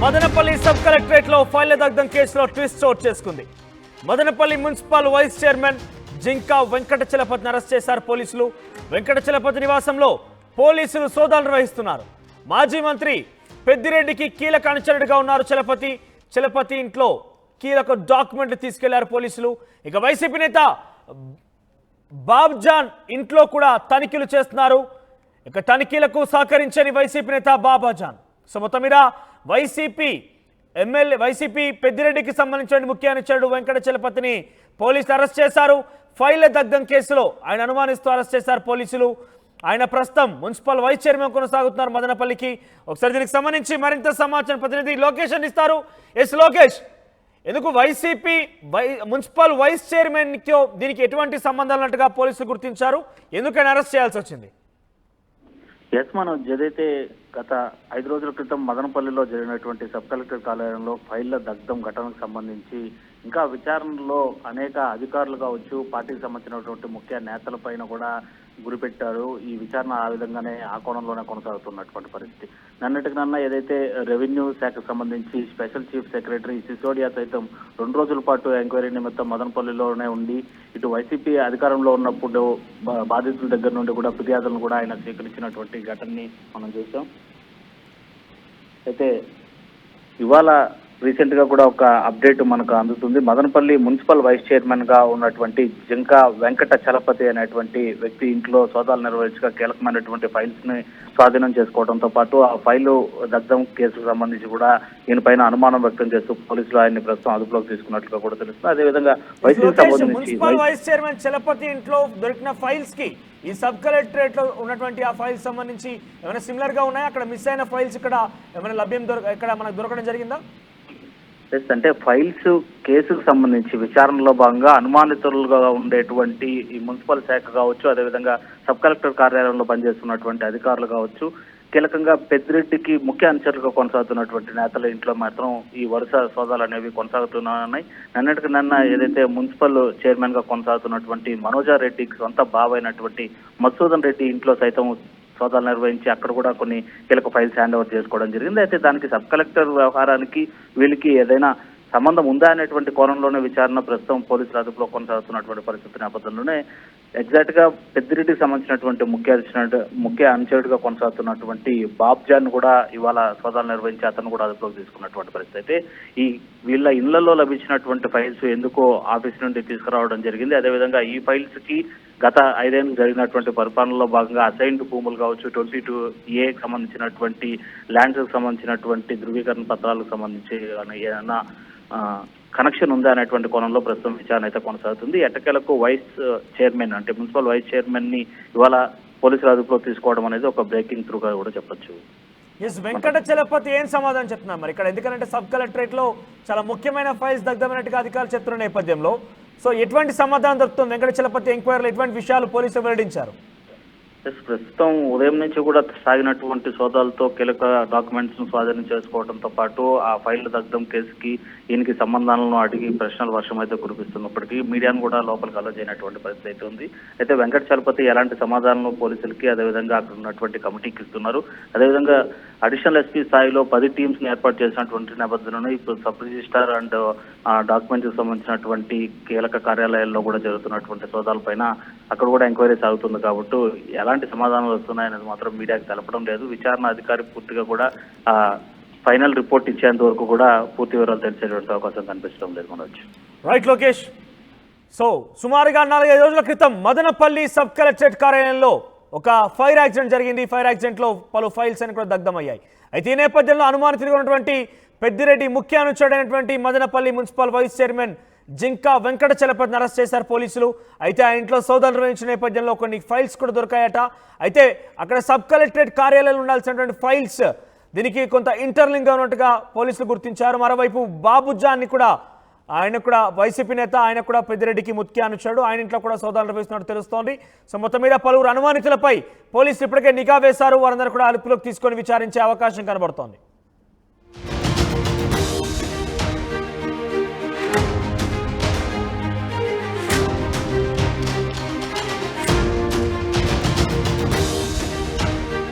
Madanapalle sub collectorate లో ఫైళ్ల దగ్ధం కేసులో ట్విస్ట్ చోటు చేసుకుంది. Madanapalle municipal vice chairman Jinka వెంకటచలపతిని అరెస్ట్ చేశారు పోలీసులు. వెంకటచలపతి నివాసంలో పోలీసులు సోదాలు నిర్వహిస్తున్నారు. మాజీ మంత్రి పెద్దిరెడ్డికి కీలక అనుచరుడిగా ఉన్నారు చలపతి. చలపతి ఇంట్లో కీలక డాక్యుమెంట్లు తీసుకెళ్లారు పోలీసులు. ఇక వైసీపీ నేత బాబ్జాన్ ఇంట్లో కూడా తనిఖీలు చేస్తున్నారు. ఇక తనిఖీలకు సహకరించని వైసీపీ నేత బాబాజాన్. సో మొత్తం మీద వైసీపీ పెద్దిరెడ్డికి సంబంధించిన ముఖ్య అనుచరుడు వెంకటచలపతిని పోలీసులు అరెస్ట్ చేశారు. ఫైళ్ల దగ్ధం కేసులో ఆయన అనుమానిస్తూ అరెస్ట్ చేశారు పోలీసులు. ఆయన ప్రస్తుతం మున్సిపల్ వైస్ చైర్మన్ కొనసాగుతున్నారు మదనపల్లికి. ఒకసారి దీనికి సంబంధించి మరింత సమాచారం ప్రతినిధి లోకేష్ అందిస్తారు. ఎస్ లోకేష్, ఎందుకు వైసీపీ మున్సిపల్ వైస్ చైర్మన్ దీనికి ఎటువంటి సంబంధాలు ఉన్నట్టుగా పోలీసులు గుర్తించారు? ఎందుకని అరెస్ట్ చేయాల్సి వచ్చింది? ఎస్ మనోజ్, ఏదైతే గత 5 రోజుల క్రితం మదనపల్లిలో జరిగినటువంటి సబ్ కలెక్టర్ కార్యాలయంలో ఫైళ్ల దగ్ధం ఘటనకు సంబంధించి ఇంకా విచారణలో అనేక అధికారులు కావచ్చు, పార్టీకి సంబంధించినటువంటి ముఖ్య నేతలపైన కూడా గురిపెట్టారు. ఈ విచారణ ఆ విధంగానే ఆ కోణంలోనే కొనసాగుతున్నటువంటి పరిస్థితి. నిన్నటికి ఏదైతే రెవెన్యూ శాఖకు సంబంధించి స్పెషల్ చీఫ్ సెక్రటరీ సిసోడియా సైతం 2 రోజుల పాటు ఎంక్వైరీ నిమిత్తం మదనపల్లిలోనే ఉండి ఇటు వైసీపీ అధికారంలో ఉన్నప్పుడు బాధితుల దగ్గర నుండి కూడా ఫిర్యాదులను కూడా ఆయన స్వీకరించినటువంటి ఘటనని మనం చూసాం. అయితే ఇవాళ రీసెంట్ గా కూడా ఒక అప్డేట్ మనకు అందుతుంది. మదనపల్లి మున్సిపల్ వైస్ చైర్మన్ గా ఉన్నటువంటి జింకా వెంకటచలపతి అనేటువంటి వ్యక్తి ఇంట్లో సోదాలు నిర్వహించగా కీలకమైనటువంటి ఫైల్స్ ని స్వాధీనం చేసుకోవడంతో పాటు ఆ ఫైలు దగ్ధం కేసుకు సంబంధించి కూడా ఈయన పైన అనుమానం వ్యక్తం చేస్తూ పోలీసులు ఆయన్ని ప్రస్తుతం అదుపులోకి తీసుకున్నట్లుగా కూడా తెలుస్తుంది. అదేవిధంగా మున్సిపల్ వైస్ చైర్మన్ చలపతి ఇంట్లో దొరికిన ఫైల్స్ కి ఈ సబ్ కలెక్టరేట్ లో ఉన్నటువంటి ఆ ఫైల్స్ సంబంధించి ఏమైనా సిమిలర్ గా ఉన్నాయా? అక్కడ మిస్ అయిన ఫైల్స్ ఇక్కడ ఏమైనా ఇక్కడ మనకు దొరకడం జరిగిందా? అంటే ఫైల్స్ కేసుకు సంబంధించి విచారణలో భాగంగా అనుమానితులుగా ఉండేటువంటి ఈ మున్సిపల్ శాఖ కావచ్చు, అదేవిధంగా సబ్ కలెక్టర్ కార్యాలయంలో పనిచేస్తున్నటువంటి అధికారులు కావచ్చు, కీలకంగా పెద్దిరెడ్డికి ముఖ్య అనుచరులుగా కొనసాగుతున్నటువంటి నేతల ఇంట్లో మాత్రం ఈ వరుస సోదాలు అనేవి కొనసాగుతున్నాయి. నిన్న ఏదైతే మున్సిపల్ చైర్మన్ గా కొనసాగుతున్నటువంటి మనోజారెడ్డికి సొంత బావైనటువంటి మసూదన్ రెడ్డి ఇంట్లో సైతం సోదాలు నిర్వహించి అక్కడ కూడా కొన్ని కీలక ఫైల్స్ హ్యాండ్ ఓవర్ చేసుకోవడం జరిగింది. అయితే దానికి సబ్ కలెక్టర్ వ్యవహారానికి వీళ్ళకి ఏదైనా సంబంధం ఉందా అనేటువంటి కోణంలోనే విచారణ ప్రస్తుతం పోలీసుల అదుపులో కొనసాగుతున్నటువంటి పరిస్థితి నేపథ్యంలోనే ఎగ్జాక్ట్ గా పెద్దిరెడ్డికి సంబంధించినటువంటి ముఖ్య అనుచరుడిగా కొనసాగుతున్నటువంటి బాబ్జాన్ కూడా ఇవాళ సోదాలు నిర్వహించి అతను కూడా అదుపులోకి తీసుకున్నటువంటి పరిస్థితి. అయితే ఈ వీళ్ళ ఇళ్లలో లభించినటువంటి ఫైల్స్ ఎందుకో ఆఫీస్ నుండి తీసుకురావడం జరిగింది. అదేవిధంగా ఈ ఫైల్స్ కి గత 5 ఏళ్ళు జరిగినటువంటి పరిపాలనలో భాగంగా అసైన్డ్ భూములు కావచ్చు, 22A సంబంధించినటువంటి ల్యాండ్స్ కు సంబంధించినటువంటి ధృవీకరణ పత్రాలకు సంబంధించి ఏదైనా కనెక్షన్ ఉందా అనేటువంటి కోణంలో ప్రస్తుతం విచారణ అయితే కొనసాగుతుంది. ఎట్టకేలకు వైస్ చైర్మన్ అంటే మున్సిపల్ వైస్ చైర్మన్ ని ఇవాళ పోలీసుల అదుపులో తీసుకోవడం అనేది ఒక బ్రేకింగ్ త్రూగా కూడా చెప్పొచ్చు. వెంకటచలపతి ఏం సమాధానం చెప్తున్నారు మరి ఇక్కడ? ఎందుకంటే సబ్ కలెక్టరేట్ లో చాలా ముఖ్యమైన ఫైల్స్ దగ్ధమైనట్టుగా అధికారులు చెప్తున్న నేపథ్యంలో సో ఎటువంటి సమాధానం దొరుకుతుంది? వెంకటచలపతి ఎంక్వైరీలో ఎటువంటి విషయాలు పోలీసులు వెల్లడించారు? ప్రస్తుతం ఉదయం నుంచి కూడా సాగినటువంటి సోదాలతో కీలక డాక్యుమెంట్స్ ను స్వాధీనం చేసుకోవడంతో పాటు ఆ ఫైల్ దగ్ధం కేసుకి ఈయనకి సంబంధాలను అడిగి ప్రశ్నల వర్షం అయితే కురిపిస్తున్నప్పటికీ మీడియాను కూడా లోపలికి అలో చేయనటువంటి పరిస్థితి అయితే ఉంది. అయితే వెంకటచలపతి ఎలాంటి సమాధానాలు పోలీసులకి అదేవిధంగా అక్కడ ఉన్నటువంటి కమిటీకి ఇస్తున్నారు. అదేవిధంగా అడిషనల్ ఎస్పీ స్థాయిలో 10 టీమ్స్ ని ఏర్పాటు చేసినటువంటి నేపథ్యంలో ఇప్పుడు సబ్ రిజిస్టార్ అండ్ డాక్యుమెంట్స్ కి సంబంధించినటువంటి కీలక కార్యాలయాల్లో కూడా జరుగుతున్నటువంటి సోదాల పైన అక్కడ కూడా ఎంక్వైరీ సాగుతుంది. కాబట్టి ఎలాంటి సమాధానాలు వస్తున్నాయనేది మాత్రం మీడియాకి తెలపడం లేదు. విచారణ అధికారి పూర్తిగా కూడా ఫైనల్ రిపోర్ట్ ఇచ్చేంత వరకు కూడా పూర్తి వివరాలు తెలిసేటువంటి అవకాశం కనిపించడం లేదు. మనోజ్ రైట్ లోకేష్. సో సుమారుగా 4-5 రోజుల క్రితం మదనపల్లి సబ్ కలెక్టరేట్ కార్యాలయంలో ఒక ఫైర్ యాక్సిడెంట్ జరిగింది. ఫైర్ యాక్సిడెంట్ లో పలు ఫైల్స్ అని కూడా దగ్ధమయ్యాయి. అయితే ఈ నేపథ్యంలో అనుమానితులుగా ఉన్నటువంటి పెద్దిరెడ్డి ముఖ్య అనుచరుడైనటువంటి Madanapalle municipal vice chairman Jinka వెంకటచలపతిని అరెస్ట్ చేశారు పోలీసులు. అయితే ఆ ఇంట్లో సోదాలు నిర్వహించిన నేపథ్యంలో కొన్ని ఫైల్స్ కూడా దొరికాయట. అయితే అక్కడ సబ్ కలెక్టరేట్ కార్యాలయంలో ఉండాల్సినటువంటి ఫైల్స్ దీనికి కొంత ఇంటర్లింక్ గా ఉన్నట్టుగా పోలీసులు గుర్తించారు. మరోవైపు బాబుజాన్ని కూడా ఆయన కూడా వైసీపీ నేత, ఆయన కూడా పెద్దిరెడ్డికి ముఖ్య అనుచరుడు, ఆయన ఇంట్లో కూడా సోదాలు నిర్వహిస్తున్నట్టు తెలుస్తోంది. సో మొత్తం మీద పలువురు అనుమానితులపై పోలీసులు ఇప్పటికే నిఘా వేశారు. వారందరూ కూడా అదుపులోకి తీసుకొని విచారించే అవకాశం కనబడుతోంది.